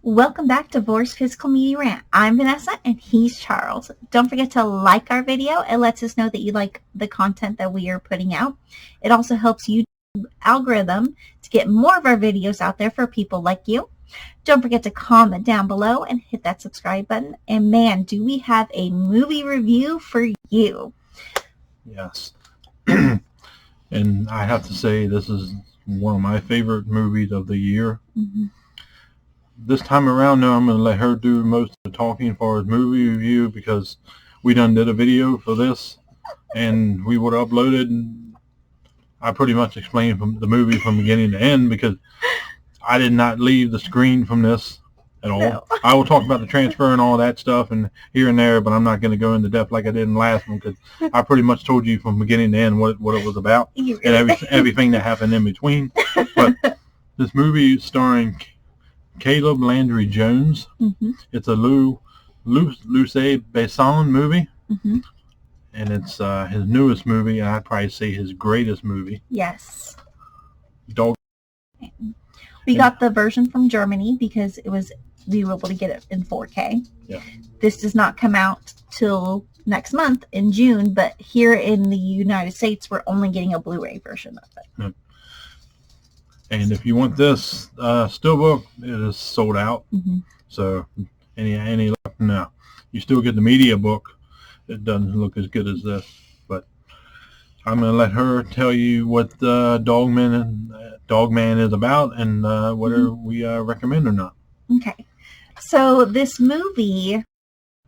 Welcome back to Vor's Physical Media Rant. I'm Vanessa and he's Charles. Don't forget to like our video. It lets us know that you like the content that we are putting out. It also helps YouTube algorithm to get more of our videos out there for people like you. Don't forget to comment down below and hit that subscribe button. And man, do we have a movie review for you. Yes. And I have to say this is one of my favorite movies of the year. This time around now I'm going to let her do most of the talking for his movie review because we done did a video for this and we would have uploaded and I pretty much explained from the movie from beginning to end because I did not leave the screen from this at all. No. I will talk about the transfer and all that stuff and here and there, but I'm not going to go into depth like I did in the last one because I pretty much told you from beginning to end what it was about and everything that happened in between. But this movie is starring Caleb Landry Jones. It's a Luc Besson movie. And it's his newest movie, and I'd probably say his greatest movie. Yes. Dogman. We got the version from Germany because we were able to get it in 4K. Yeah. This does not come out till next month in June, but here in the United States, we're only getting a Blu-ray version of it. Yeah. And if you want this steelbook, it is sold out. So any luck? No. You still get the media book. It doesn't look as good as this, but I'm going to let her tell you what Dogman is about and whether we recommend or not. Okay. So this movie,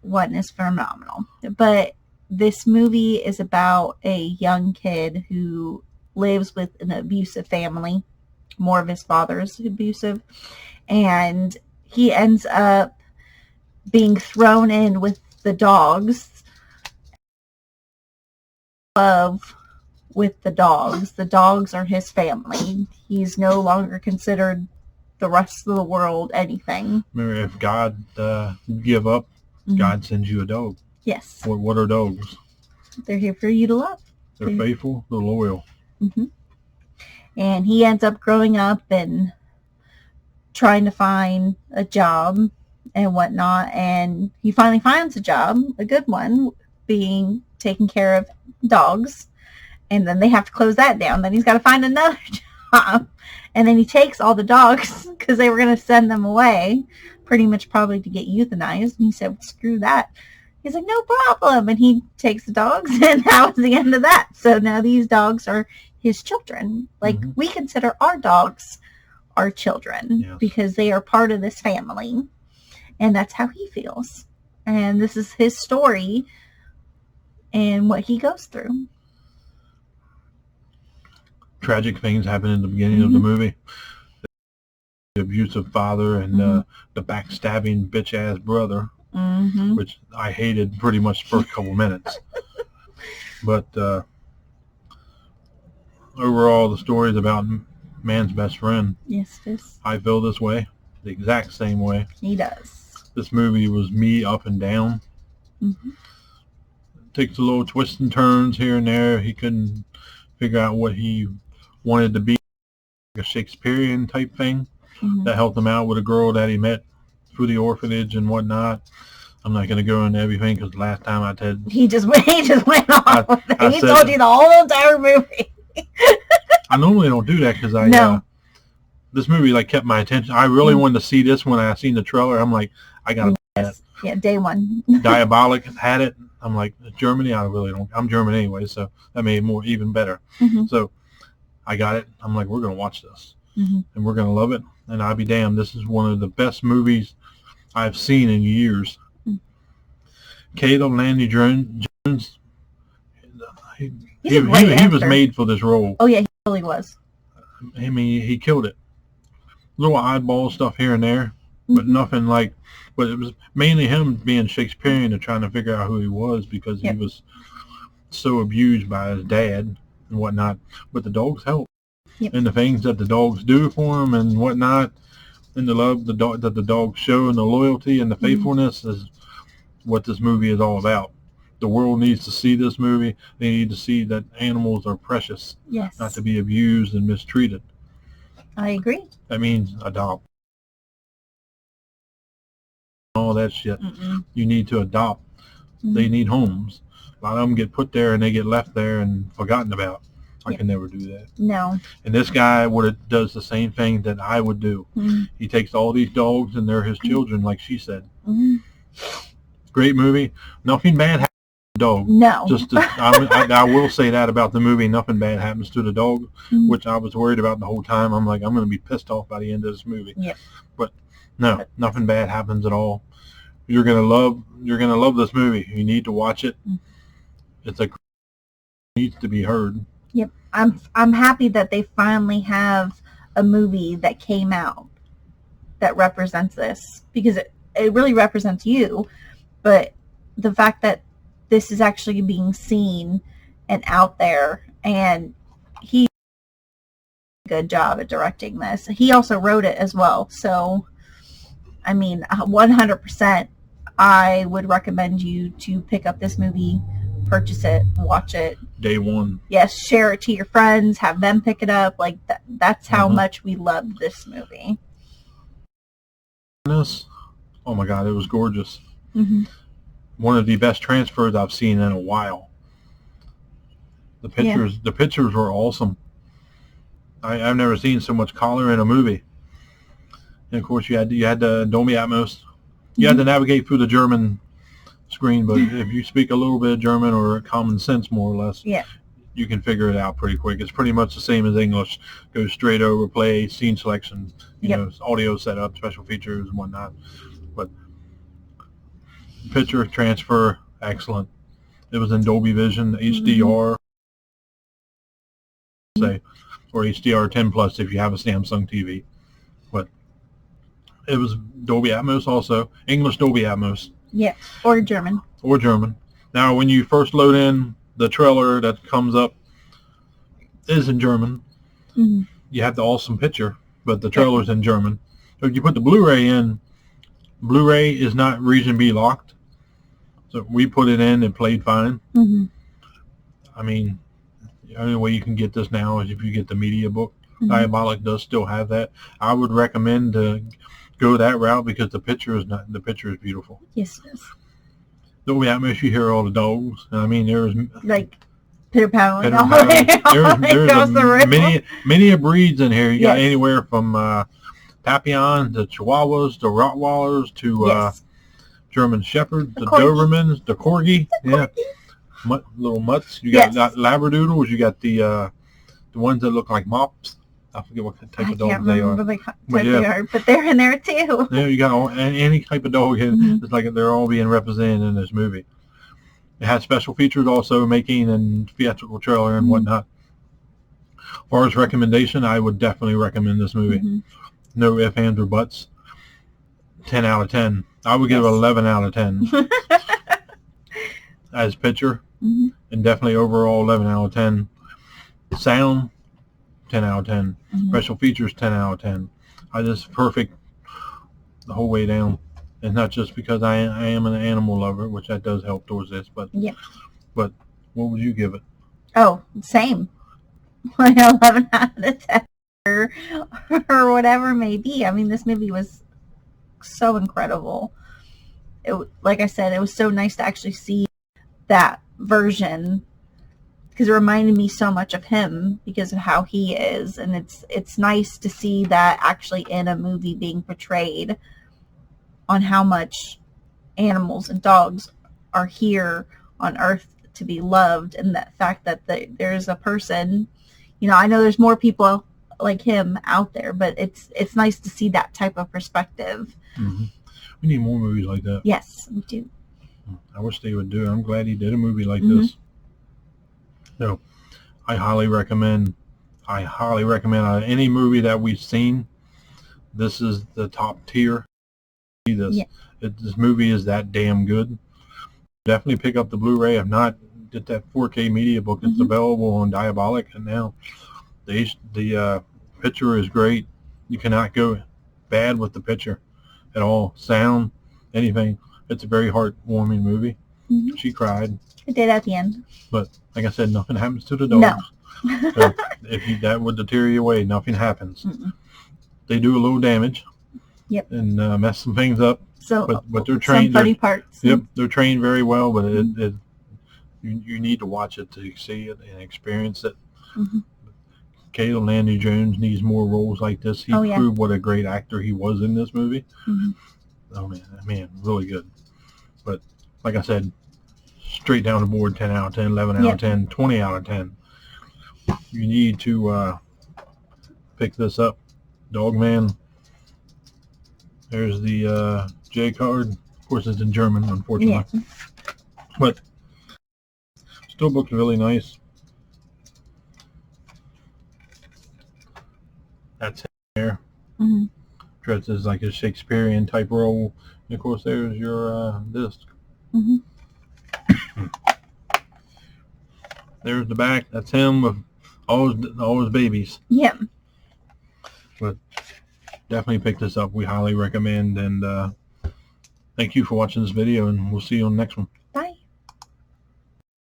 one, is phenomenal, but this movie is about a young kid who lives with an abusive family. More of his father is abusive, and he ends up being thrown in with the dogs. With the dogs. The dogs are his family. He's no longer considered the rest of the world anything. Remember, if God give up, God sends you a dog. Yes. What are dogs? They're here for you to love. They're faithful. They're loyal. And he ends up growing up and trying to find a job and whatnot. And he finally finds a job, a good one, being taking care of dogs. And then they have to close that down. Then he's got to find another job. And then he takes all the dogs because they were going to send them away, pretty much probably to get euthanized. And he said, well, screw that. He's like, no problem. And he takes the dogs, and that was the end of that. So now these dogs are his children. Like, we consider our dogs our children because they are part of this family. And that's how he feels. And this is his story and what he goes through. Tragic things happen in the beginning of the movie. The abusive father and the backstabbing bitch-ass brother, which I hated pretty much the first couple minutes. But overall, the story is about man's best friend. Yes, it is. I feel this way, the exact same way. He does. This movie was me up and down. Takes a little twists and turns here and there. He couldn't figure out what he wanted to be, like a Shakespearean type thing. That helped him out with a girl that he met through the orphanage and whatnot. I'm not going to go into everything because last time I said he just went off with it. He told you the whole entire movie. I normally don't do that because this movie like kept my attention. I really wanted to see this when I seen the trailer. I'm like, I got to buy it. Yeah, day one. Diabolic had it. I'm like, Germany. I really don't. I'm German anyway, so that made it even better. So I got it. I'm like, we're gonna watch this, and we're gonna love it. And I'll be damned, this is one of the best movies I've seen in years. Caleb Landry Jones, he was made for this role. Oh yeah, he really was. I mean, he killed it. Little eyeball stuff here and there, but nothing like. But it was mainly him being Shakespearean and trying to figure out who he was because he was so abused by his dad and whatnot. But the dogs help. And the things that the dogs do for him and whatnot, and the love that the dogs show and the loyalty and the faithfulness is what this movie is all about. The world needs to see this movie. They need to see that animals are precious, not to be abused and mistreated. I agree. That means adopt. all that shit. Mm-mm. You need to adopt. They need homes. A lot of them get put there and they get left there and forgotten about. I can never do that. No. And this guy does the same thing that I would do. He takes all these dogs and they're his children, like she said. Great movie. Nothing bad happens to the dog. No. I will say that about the movie. Nothing bad happens to the dog, which I was worried about the whole time. I'm like, I'm going to be pissed off by the end of this movie. Yep. But no, nothing bad happens at all. You're gonna love this movie. You need to watch it. It needs to be heard. Yep. I'm happy that they finally have a movie that came out that represents this, because it really represents you, but the fact that this is actually being seen and out there, and he did a good job at directing this. He also wrote it as well. So, I mean, 100%, I would recommend you to pick up this movie, purchase it, watch it. Day one. Yes, share it to your friends, have them pick it up. Like, that's how much we loved this movie. Oh my God, it was gorgeous. One of the best transfers I've seen in a while. The pictures were awesome. I've never seen so much color in a movie. And of course, you had the Dolby Atmos. You had to navigate through the German screen, but if you speak a little bit of German or common sense, more or less, you can figure it out pretty quick. It's pretty much the same as English. Go straight over, play, scene selection, you know, audio setup, special features and whatnot. But picture transfer, excellent. It was in Dolby Vision, HDR, say, or HDR 10 plus if you have a Samsung TV. But it was Dolby Atmos also, English Dolby Atmos. Yeah, or German. Or German. Now, when you first load in the trailer that comes up is in German. You have the awesome picture, but the trailer's in German. So if you put the Blu-ray in, Blu-ray is not region B locked. So we put it in and played fine. I mean, the only way you can get this now is if you get the media book. Diabolic does still have that. I would recommend to go that route because the picture is beautiful. Yes, it is. Dolby Atmos, you hear all the dogs. I mean, there's like Peter Pan. There's many breeds in here. You got anywhere from Papillons to Chihuahuas to Rottweilers to German Shepherds, the Dobermans, the Corgi. Little mutts. You got Labradoodles. You got the ones that look like mops. I forget what type of dogs they are. But they're in there too. Yeah, you got any type of dog. It's like they're all being represented in this movie. It has special features also, making and theatrical trailer and whatnot. As far as recommendation, I would definitely recommend this movie. No ifs, ands, or buts. 10 out of 10. I would give it 11 out of 10 as picture, and definitely overall 11 out of 10. Sound, 10 out of 10. Special features, 10 out of 10. I just perfect the whole way down. And not just because I am an animal lover, which that does help towards this, but but what would you give it? Oh, same. 11 out of 10 or whatever it may be. I mean, this movie was so incredible. Like I said, it was so nice to actually see that version, because it reminded me so much of him because of how he is, and it's nice to see that actually in a movie being portrayed on how much animals and dogs are here on Earth to be loved, and that fact that there's a person, you know, I know there's more people like him out there, but it's nice to see that type of perspective. We need more movies like that. Yes, we do. I wish they would do. I'm glad he did a movie like this. So, I highly recommend any movie that we've seen. This is the top tier. This movie is that damn good. Definitely pick up the Blu-ray. If not, get that 4K media book. It's available on Diabolic, and now the picture is great. You cannot go bad with the picture at all. Sound, anything. It's a very heartwarming movie. She cried. I did at the end. But like I said, nothing happens to the dogs. No. So if that would deter you away, nothing happens. They do a little damage. Yep. And mess some things up. So but they're some trained. funny parts. Yep, they're trained very well, but you need to watch it to see it and experience it. Mm-hmm. Caleb Landy Jones needs more roles like this. He proved what a great actor he was in this movie. Mm-hmm. Oh man, really good. But like I said, straight down the board, 10 out of 10, 11 out of 10, 20 out of 10. You need to pick this up. Dogman. There's the J card. Of course, it's in German, unfortunately. Yeah. But still looks really nice. That's him there. Mm-hmm. Dressed as like a Shakespearean type role. And of course, there's your disc. Mm-hmm. There's the back. That's him with all his babies. Yeah. But definitely pick this up. We highly recommend. And thank you for watching this video, and we'll see you on the next one.